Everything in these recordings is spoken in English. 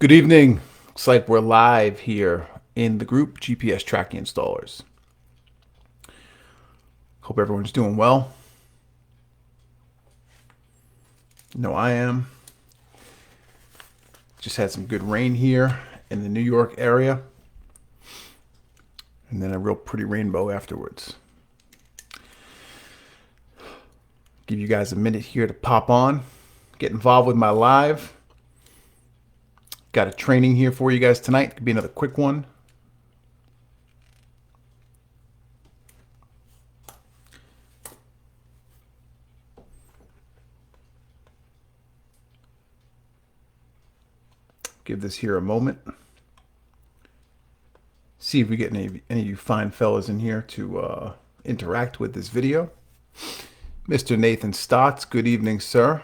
Good evening. Looks like we're live here in the group GPS Tracking Installers. Hope everyone's doing well. No, I am. Just had some good rain here in the New York area, and then a real pretty rainbow afterwards. Give you guys a minute here to pop on, get involved with my live. Got a training here for you guys tonight. Could be another quick one. Give this here a moment. See if we get any of you fine fellas in here to interact with this video. Mr. Nathan Stotts, good evening, sir.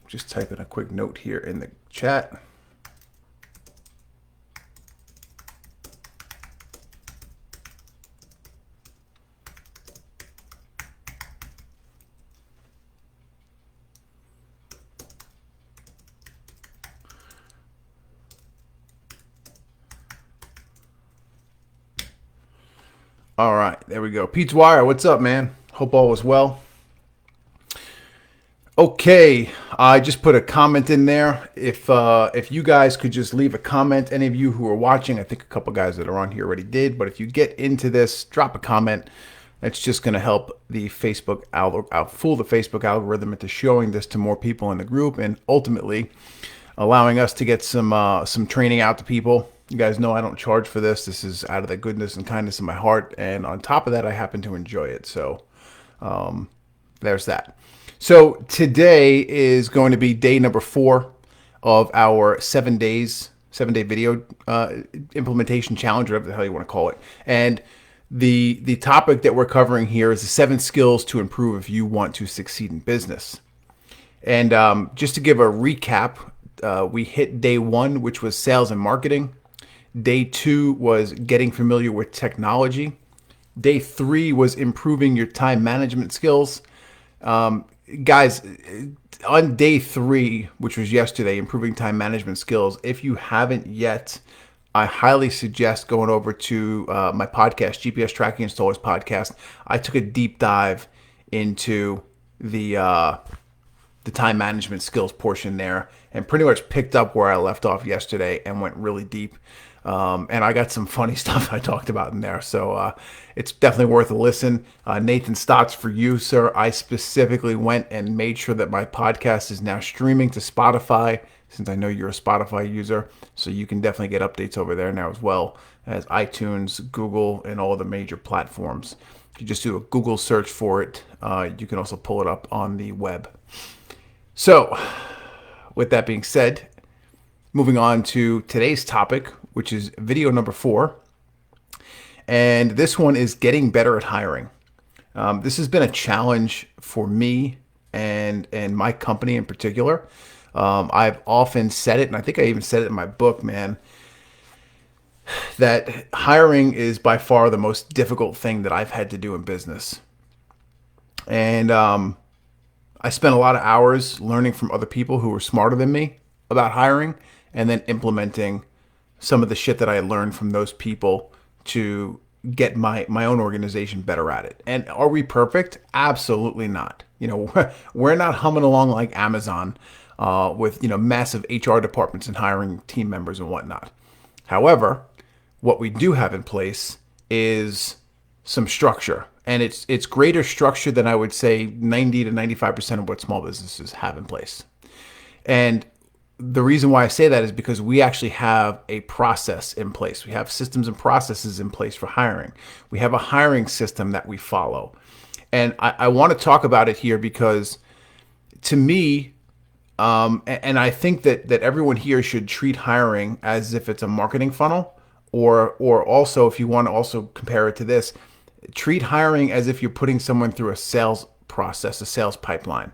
Just typing a quick note here in the chat. All right, there we go. Pete's Wire, what's up, man? Hope all was well. Okay, I just put a comment in there. If you guys could just leave a comment, any of you who are watching, I think a couple guys that are on here already did, but if you get into this, drop a comment. That's just going to help the fool the Facebook algorithm into showing this to more people in the group, and ultimately allowing us to get some training out to people. You guys know I don't charge for this. This is out of the goodness and kindness of my heart, and on top of that, I happen to enjoy it. So there's that. So today is going to be day number 4 of our 7-day video implementation challenge, whatever the hell you want to call it. And the topic that we're covering here is the 7 skills to improve if you want to succeed in business. And just to give a recap, we hit day 1, which was sales and marketing. Day 2 was getting familiar with technology. Day 3 was improving your time management skills. Guys, on day 3, which was yesterday, improving time management skills, if you haven't yet, I highly suggest going over to my podcast, GPS Tracking Installers podcast. I took a deep dive into the time management skills portion there, and pretty much picked up where I left off yesterday and went really deep. And I got some funny stuff I talked about in there. So it's definitely worth a listen. Nathan Stotts, for you, sir. I specifically went and made sure that my podcast is now streaming to Spotify, since I know you're a Spotify user. So you can definitely get updates over there now, as well as iTunes, Google, and all the major platforms. If you just do a Google search for it, you can also pull it up on the web. So with that being said, moving on to today's topic, which is video number 4. And this one is getting better at hiring. This has been a challenge for me and my company in particular. I've often said it, and I think I even said it in my book, man, that hiring is by far the most difficult thing that I've had to do in business. And I spent a lot of hours learning from other people who were smarter than me about hiring, and then implementing some of the shit that I learned from those people to get my own organization better at it. And are we perfect? Absolutely not. You know, we're not humming along like Amazon with, you know, massive HR departments and hiring team members and whatnot. However, what we do have in place is some structure, and it's greater structure than I would say 90 to 95% of what small businesses have in place. And the reason why I say that is because we actually have a process in place. We have systems and processes in place for hiring. We have a hiring system that we follow. And I want to talk about it here because, to me, and I think that everyone here should treat hiring as if it's a marketing funnel, or also, if you want to also compare it to this, treat hiring as if you're putting someone through a sales process, a sales pipeline.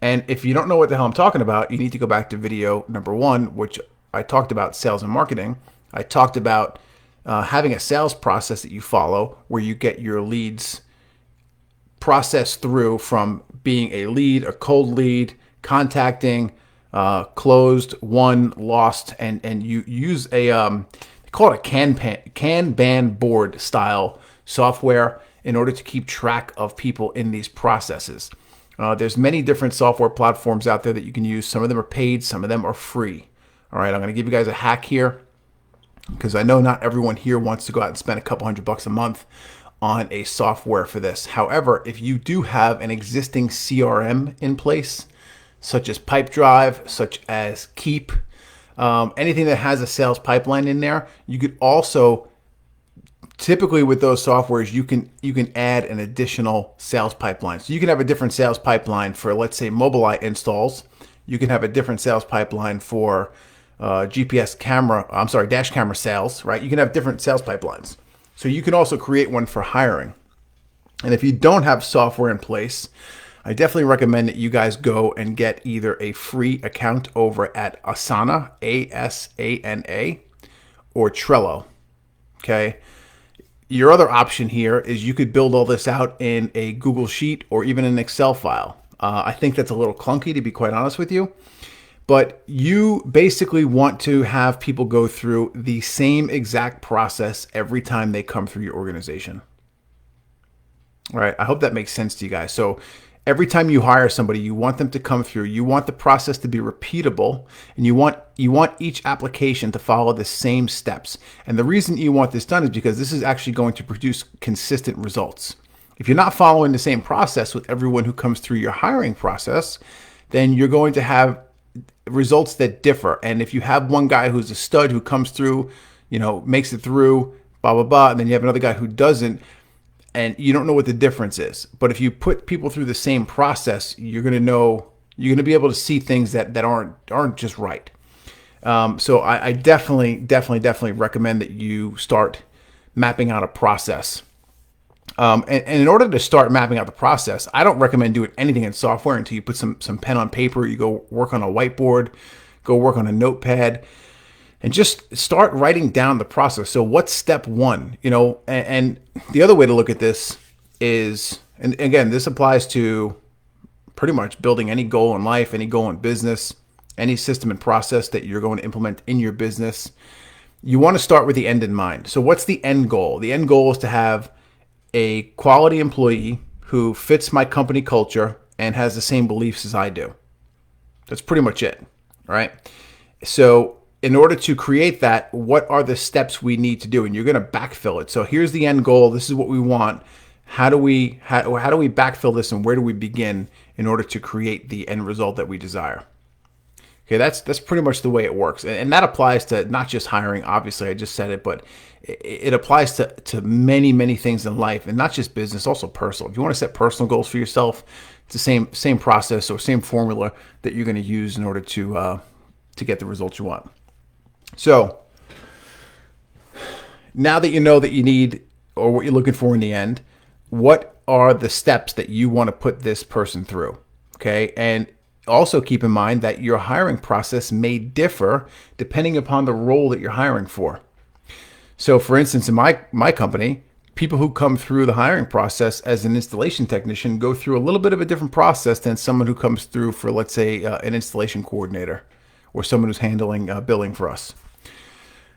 And if you don't know what the hell I'm talking about, you need to go back to video number 1, which I talked about sales and marketing. I talked about having a sales process that you follow where you get your leads processed through from being a lead, a cold lead, contacting, closed, won, lost, and you use a they call it a Kanban board style software in order to keep track of people in these processes. There's many different software platforms out there that you can use. Some of them are paid, some of them are free. All right, I'm going to give you guys a hack here because I know not everyone here wants to go out and spend a couple $100 a month on a software for this. However, if you do have an existing CRM in place, such as Pipedrive, such as Keep, anything that has a sales pipeline in there, you could also, typically with those softwares, you can add an additional sales pipeline. So you can have a different sales pipeline for, let's say, Mobileye installs. You can have a different sales pipeline for dash camera sales, right? You can have different sales pipelines. So you can also create one for hiring. And if you don't have software in place, I definitely recommend that you guys go and get either a free account over at Asana, ASANA, or Trello, okay? Your other option here is you could build all this out in a Google Sheet or even an Excel file. I think that's a little clunky, to be quite honest with you. But you basically want to have people go through the same exact process every time they come through your organization. All right, I hope that makes sense to you guys. So every time you hire somebody, you want them to come through. You want the process to be repeatable, and you want each application to follow the same steps. And the reason you want this done is because this is actually going to produce consistent results. If you're not following the same process with everyone who comes through your hiring process, then you're going to have results that differ. And if you have one guy who's a stud who comes through, makes it through, blah, blah, blah, and then you have another guy who doesn't, and you don't know what the difference is. But if you put people through the same process, you're going to be able to see things that aren't just right. So I definitely recommend that you start mapping out a process. And in order to start mapping out the process, I don't recommend doing anything in software until you put some pen on paper. You go work on a whiteboard, go work on a notepad, and just start writing down the process. So what's step one? And the other way to look at this is, and again, this applies to pretty much building any goal in life, any goal in business, any system and process that you're going to implement in your business. You want to start with the end in mind. So what's the end goal? The end goal is to have a quality employee who fits my company culture and has the same beliefs as I do. That's pretty much it, right? So in order to create that, what are the steps we need to do? And you're going to backfill it. So here's the end goal. This is what we want. How do we backfill this, and where do we begin in order to create the end result that we desire? Okay, that's pretty much the way it works. And that applies to not just hiring, obviously, I just said it, but it applies to many things in life, and not just business, also personal. If you want to set personal goals for yourself, it's the same process or same formula that you're going to use in order to get the results you want. So now that you know that you need, or what you're looking for in the end, what are the steps that you want to put this person through? Okay, and also keep in mind that your hiring process may differ depending upon the role that you're hiring for. So for instance, in my company, people who come through the hiring process as an installation technician go through a little bit of a different process than someone who comes through for, let's say, an installation coordinator or someone who's handling billing for us.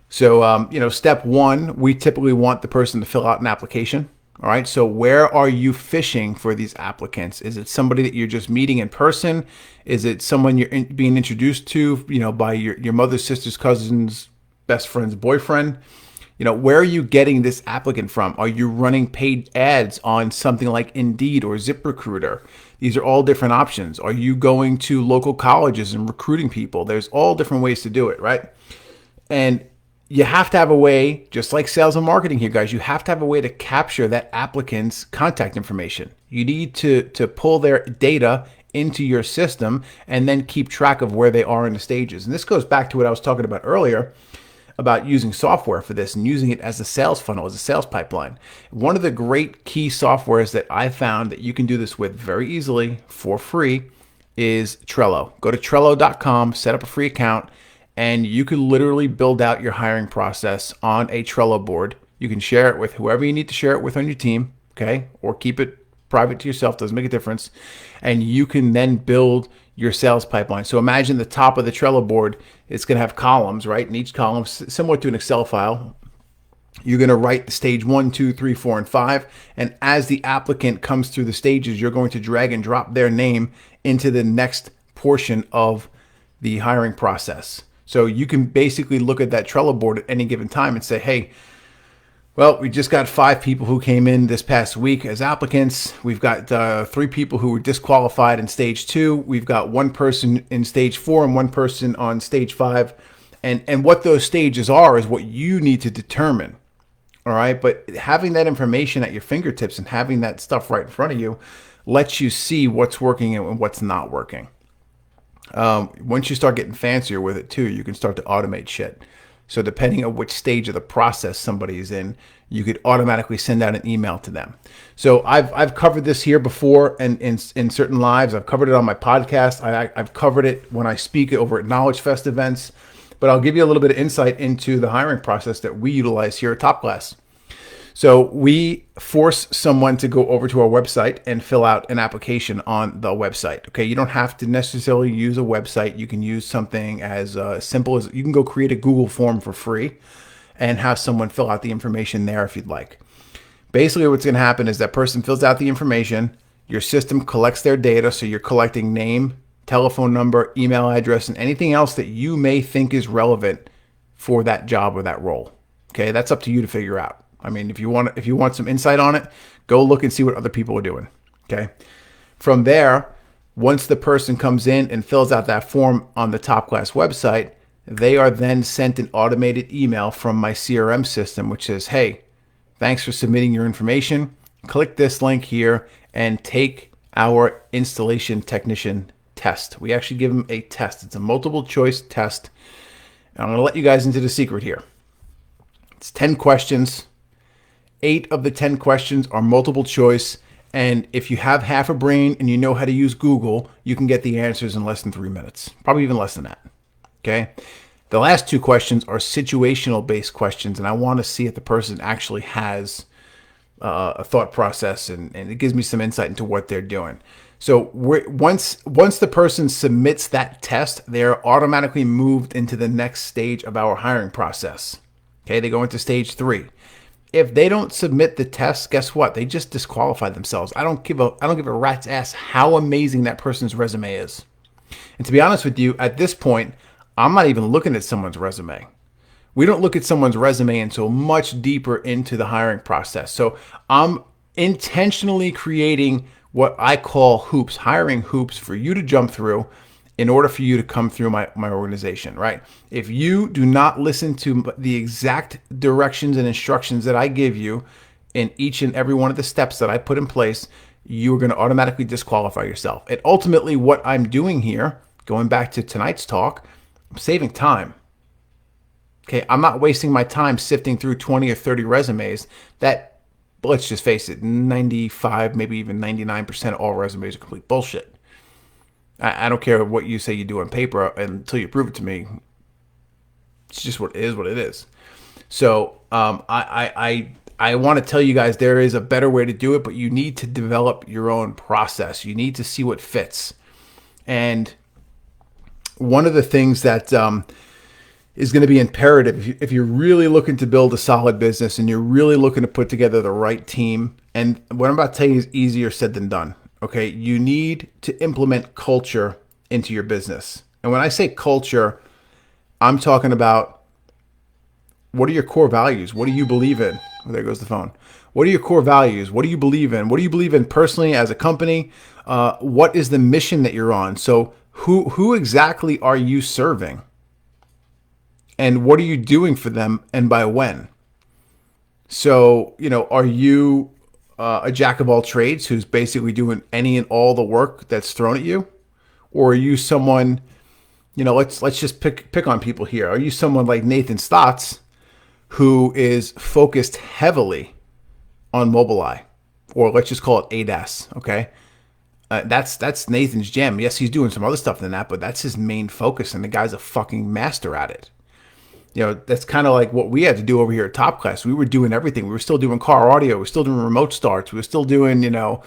So, step one, we typically want the person to fill out an application. All right. So where are you fishing for these applicants? Is it somebody that you're just meeting in person? Is it someone you're being introduced to, by your mother's sister's cousin's best friend's boyfriend? Where are you getting this applicant from? Are you running paid ads on something like Indeed or ZipRecruiter? These are all different options. Are you going to local colleges and recruiting people? There's all different ways to do it, right? And you have to have a way, just like sales and marketing here, guys, you have to have a way to capture that applicant's contact information. You need to pull their data into your system and then keep track of where they are in the stages. And this goes back to what I was talking about earlier about using software for this and using it as a sales funnel, as a sales pipeline. One of the great key softwares that I found that you can do this with very easily for free is Trello. Go to Trello.com, set up a free account, and you could literally build out your hiring process on a Trello board. You can share it with whoever you need to share it with on your team, okay? Or keep it private to yourself, doesn't make a difference. And you can then build your sales pipeline. So imagine the top of the Trello board, it's going to have columns, right? And each column, similar to an Excel file, you're going to write the stage 1, 2, 3, 4, and 5. And as the applicant comes through the stages, you're going to drag and drop their name into the next portion of the hiring process. So you can basically look at that Trello board at any given time and say, hey, well, we just got 5 people who came in this past week as applicants. We've got 3 people who were disqualified in stage 2. We've got 1 person in stage 4 and 1 person on stage 5. And what those stages are is what you need to determine. All right. But having that information at your fingertips and having that stuff right in front of you lets you see what's working and what's not working. Once you start getting fancier with it too, you can start to automate shit. So depending on which stage of the process somebody is in, you could automatically send out an email to them. So I've covered this here before and in certain lives. I've covered it on my podcast. I've covered it when I speak over at Knowledge Fest events. But I'll give you a little bit of insight into the hiring process that we utilize here at Top Class. So we force someone to go over to our website and fill out an application on the website. Okay, you don't have to necessarily use a website. You can use something as simple as you can go create a Google form for free and have someone fill out the information there if you'd like. Basically, what's going to happen is that person fills out the information. Your system collects their data. So you're collecting name, telephone number, email address, and anything else that you may think is relevant for that job or that role. Okay, that's up to you to figure out. I mean, if you want some insight on it, go look and see what other people are doing. Okay. From there, once the person comes in and fills out that form on the Top Class website, they are then sent an automated email from my CRM system, which says, hey, thanks for submitting your information. Click this link here and take our installation technician test. We actually give them a test. It's a multiple choice test. And I'm going to let you guys into the secret here. It's 10 questions. 8 of the 10 questions are multiple choice. And if you have half a brain and you know how to use Google, you can get the answers in less than 3 minutes, probably even less than that. Okay. The last 2 questions are situational based questions. And I want to see if the person actually has a thought process and it gives me some insight into what they're doing. So once the person submits that test, they're automatically moved into the next stage of our hiring process. Okay. They go into stage 3. If they don't submit the test, guess what? They just disqualify themselves. I don't give a rat's ass how amazing that person's resume is. And to be honest with you, at this point, I'm not even looking at someone's resume. We don't look at someone's resume until much deeper into the hiring process. So I'm intentionally creating what I call hoops, hiring hoops for you to jump through in order for you to come through my organization, right? If you do not listen to the exact directions and instructions that I give you in each and every one of the steps that I put in place, you're going to automatically disqualify yourself. And ultimately what I'm doing here, going back to tonight's talk, I'm saving time. Okay, I'm not wasting my time sifting through 20 or 30 resumes that, let's just face it, 95, maybe even 99% of all resumes are complete bullshit. I don't care what you say you do on paper until you prove it to me. It's just what it is. So I want to tell you guys there is a better way to do it, but you need to develop your own process. You need to see what fits. And one of the things that is going to be imperative if you're really looking to build a solid business and you're really looking to put together the right team, and what I'm about to tell you is easier said than done. Okay, you need to implement culture into your business. And when I say culture, I'm talking about what are your core values? What do you believe in? Oh, there goes the phone. What are your core values? What do you believe in? What do you believe in personally as a company? What is the mission that you're on? So who exactly are you serving? And what are you doing for them and by when? So, are you a jack of all trades who's basically doing any and all the work that's thrown at you? Or are you someone, let's just pick on people here. Are you someone like Nathan Stotts who is focused heavily on Mobileye, or let's just call it ADAS, okay? That's Nathan's jam. Yes, he's doing some other stuff than that, but that's his main focus, and the guy's a fucking master at it. That's kind of like what we had to do over here at Top Class. We were doing everything. We were still doing car audio. We were still doing remote starts. We were still doing, AV,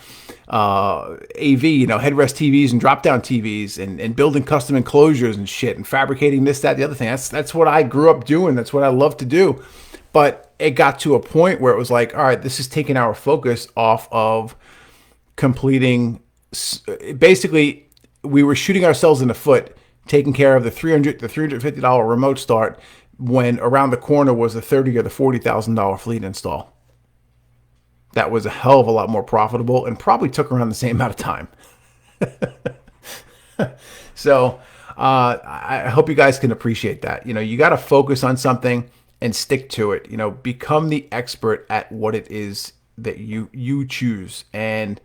headrest TVs and drop down TVs and building custom enclosures and shit and fabricating this, that, the other thing. That's what I grew up doing. That's what I love to do. But it got to a point where it was like, all right, this is taking our focus off of completing. Basically, we were shooting ourselves in the foot, taking care of the $350 remote start when around the corner was the $30,000 or the $40,000 fleet install. That was a hell of a lot more profitable and probably took around the same amount of time. So I hope you guys can appreciate that. You got to focus on something and stick to it. Become the expert at what it is that you choose, and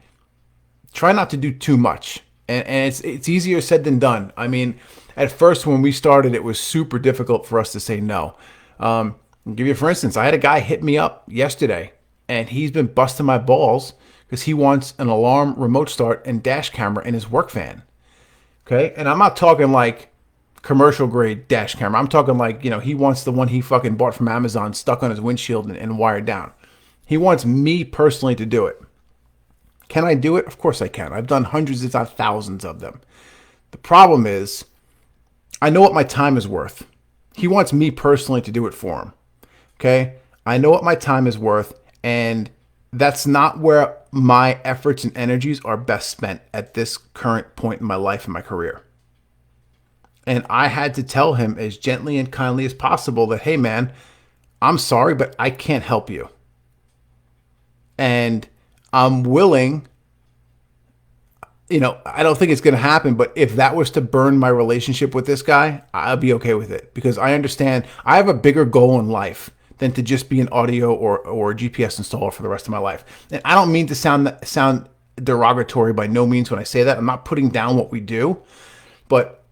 try not to do too much. And it's easier said than done. I mean, at first when we started, it was super difficult for us to say no. I'll give you for instance, I had a guy hit me up yesterday, and he's been busting my balls because he wants an alarm, remote start, and dash camera in his work van. Okay, and I'm not talking like commercial grade dash camera. I'm talking like, he wants the one he fucking bought from Amazon, stuck on his windshield and wired down. He wants me personally to do it. Can I do it? Of course I can. I've done hundreds, if not thousands of them. The problem is, I know what my time is worth. He wants me personally to do it for him. Okay? I know what my time is worth, and that's not where my efforts and energies are best spent at this current point in my life and my career. And I had to tell him as gently and kindly as possible that, hey man, I'm sorry, but I can't help you. And I'm willing, I don't think it's going to happen, but if that was to burn my relationship with this guy, I'll be okay with it, because I understand I have a bigger goal in life than to just be an audio or GPS installer for the rest of my life. And I don't mean to sound derogatory by no means when I say that. I'm not putting down what we do, but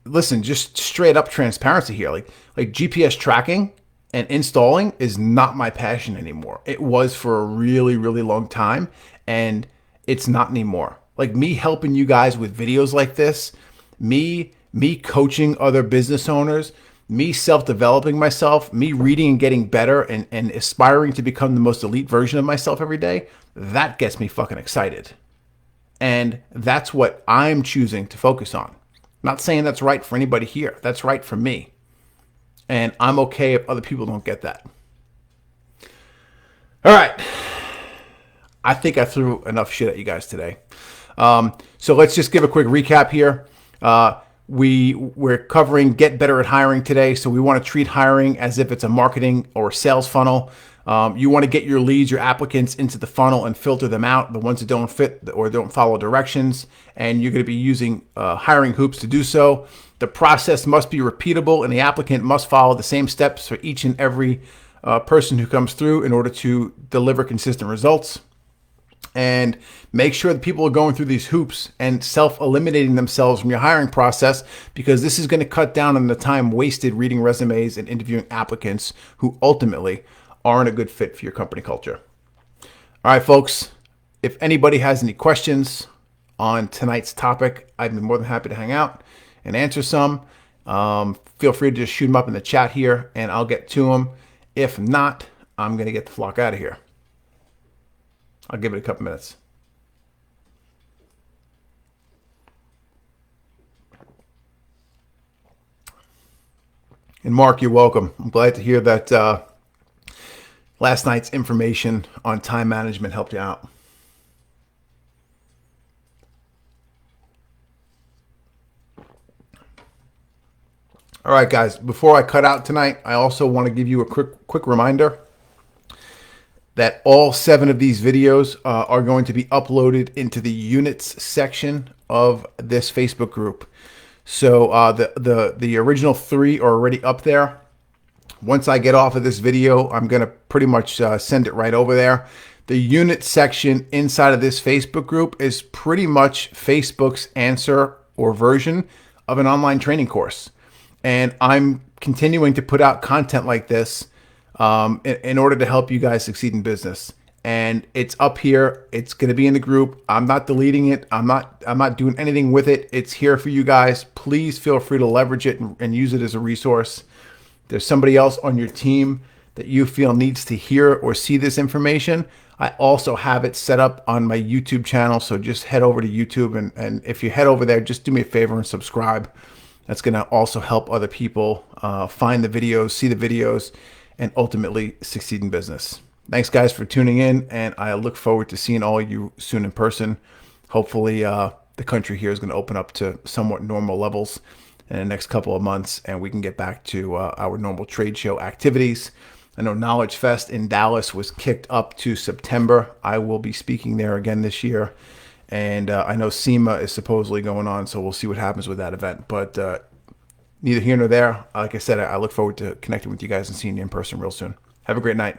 listen, just straight up transparency here. Like GPS tracking and installing is not my passion anymore. It was for a really, really long time, and it's not anymore. Like me helping you guys with videos like this, me coaching other business owners, me self-developing myself, me reading and getting better and aspiring to become the most elite version of myself every day, that gets me fucking excited. And that's what I'm choosing to focus on. I'm not saying that's right for anybody here. That's right for me. And I'm okay if other people don't get that. All right. I think I threw enough shit at you guys today. So let's just give a quick recap here. We're covering get better at hiring today. So we want to treat hiring as if it's a marketing or sales funnel. You want to get your leads, your applicants into the funnel and filter them out, the ones that don't fit or don't follow directions. And you're going to be using hiring hoops to do so. The process must be repeatable, and the applicant must follow the same steps for each and every person who comes through in order to deliver consistent results. And make sure that people are going through these hoops and self-eliminating themselves from your hiring process, because this is going to cut down on the time wasted reading resumes and interviewing applicants who ultimately aren't a good fit for your company culture. All right, folks, if anybody has any questions on tonight's topic, I'd be more than happy to hang out and answer some. Feel free to just shoot them up in the chat here and I'll get to them. If not, I'm going to get the flock out of here. I'll give it a couple minutes. And Mark, you're welcome. I'm glad to hear that last night's information on time management helped you out. All right, guys, before I cut out tonight, I also want to give you a quick reminder that all 7 of these videos are going to be uploaded into the units section of this Facebook group. So the original 3 are already up there. Once I get off of this video, I'm going to pretty much send it right over there. The unit section inside of this Facebook group is pretty much Facebook's answer or version of an online training course. And I'm continuing to put out content like this in order to help you guys succeed in business. and it's up here. It's going to be in the group. I'm not deleting it. I'm not doing anything with it. It's here for you guys. Please feel free to leverage it and use it as a resource. There's somebody else on your team that you feel needs to hear or see this information. I also have it set up on my YouTube channel. So just head over to YouTube, and if you head over there, just do me a favor and subscribe. That's going to also help other people find the videos, see the videos, and ultimately succeed in business. Thanks, guys, for tuning in, and I look forward to seeing all of you soon in person. Hopefully, the country here is going to open up to somewhat normal levels in the next couple of months, and we can get back to our normal trade show activities. I know Knowledge Fest in Dallas was kicked up to September. I will be speaking there again this year. And I know SEMA is supposedly going on, so we'll see what happens with that event. But neither here nor there. Like I said, I look forward to connecting with you guys and seeing you in person real soon. Have a great night.